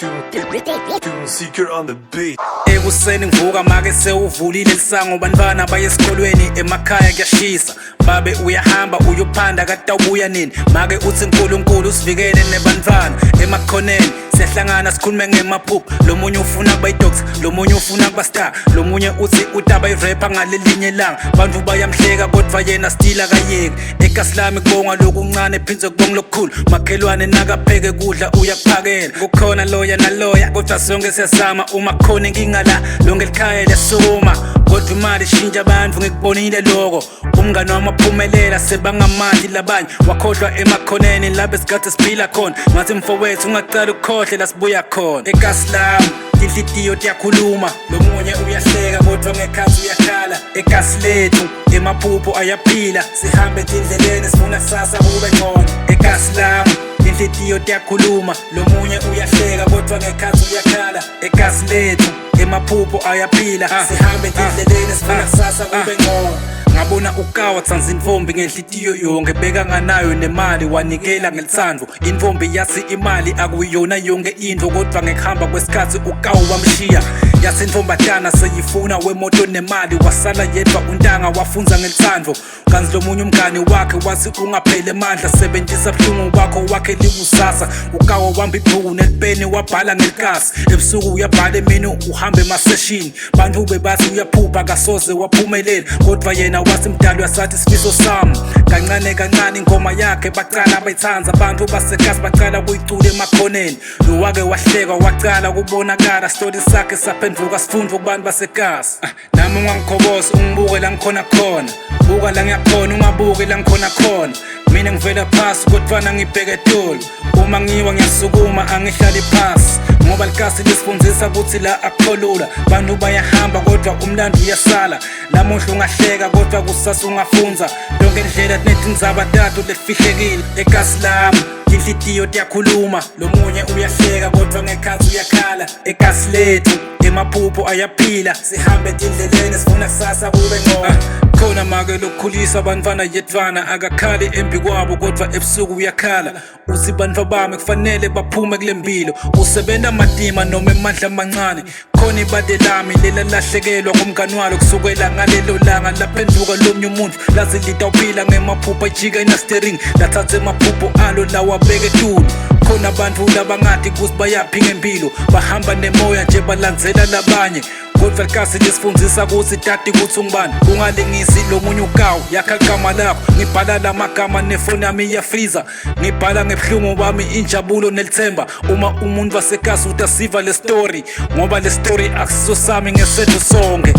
Doing secret on the beat. Ekuseni ngivuka make sewuvulile lisango bantwana baye esikolweni emakhaya kuyashisa babe uyahamba uyophanda kade ubuya nini make uthi uNkulunkulu usivikele nebantwana emakhoneni siyahlangana sikhulume ngemaphupho lomunye ufuna kuba idoctor lomunye ufuna kuba star lomunye uthi utaba irapper ngalelinye ilanga bantu bayamhleka kodwa yena still akayeki ekasilami kubonga lokuncane phinze kubonga lokukhulu makhelwane nakapheke kudla uyakuphakela kukhona loya naloya kodwa sonke siyazama uma khona inkinga la lonke likhaya lesoma kodwa imali ishintsha abantu ngikubonile lokho umngane wami aphumelela sebangamandi labanye wakhohlwa emakhoneni lapho esikade siphila khona ngathi mfowethu ungaqala ukukhohle la sibuya khona ekasilamu inhliziyo iyakhuluma lomunye uyahleka kodwa ngekhathi uyakhala ekasi lethu emaphupho ayaphila sihambe endleleni sifuna sasa kube ngcono ekasilamu inhliziyo iyakhuluma lomunye uyahleka kodwa ngekhathi uyakhala ekasi lethu emaphupho ayaphila sihambe endleleni sifuna sasa kube ngcono ngabona ukawa tsanza intombi ngenhlitiyo yonke beka nganayo nemali wanikela ngelitsandvo intombi yathi imali akuyona yonke into kodwa ngekuhamba kwesikhathi ukawa wamshiya yathi intombatana seyifuna wemoto nemali wasala yedwa untanga wafunza ngelitsandvo kanzi lomunye umngane wakhe wathi ungaphele amandla sebenzisa buhlungu bakho wakhe likusasa ukawa wamba ibhuku nelipeni wabhala ngelikasi ebusuku uyabhala emini uhambe emaseshini bantu bebathi uyaphupha kasoze waphumelela kodwa yena wathi mdali wasathi isifiso sami kancane kancane ingoma yakhe baqala bayithanza abantu basekasi baqala kuyicula emakhoneni lo wake wahleka waqala kubonakala story sakhe saphenduka sifundwa kubantu basekasi nami ungangikhoboza ungibuke la ngikhona khona buka la ngiyakhona ungabuke la ngikhona khona mina ngivela phasi kodwa ngibheke etolo uma ngiwa ngiyasukuma angihlali phasi ngoba likasi lisifundisa ukuthi la akukholula bantu bayahamba kodwa umlando uyasala lamuhla ungahleka kodwa kusasa ungafunza lonke indlela netindzaba tatu lefihlekile ekasi lami inhliziyo iyakhuluma lomunye uyahleka kodwa ngekhathi uyakhala ekasi lethu emaphupho ayaphila sihambe endleleni sifuna kusasa kube ngcono khona make lokukhulisa abantwana yedvana akakhali embi kwabo kodwa ebusuku uyakhala uthi bantwa bami kufanele baphume kule mpilo usebenta matima noma emandla amancane khona ibade lami lela lahlekelwa ngumngane walo kusukela ngalelo langa laphenduka lomnye umuntu lazi litawuphila ngemaphupho ajika inastering lathatha emaphupho alo lawabeke etulu khona abantu labangadi kuthi bayaphi ngempilo bahamba nemoya nje balandzela labanye kodwa likasi lisifundisa ukuthi tati kuthi ungibani ungalingisi lomunye ukawu yakha igama lakho ngibhala lamagama nefoni yami iyafriza ngibhala ngebuhlungu bami injabulo nelithemba uma umuntu wasekasi utasiva le story ngoba le story akusiso sami ngesethu sonke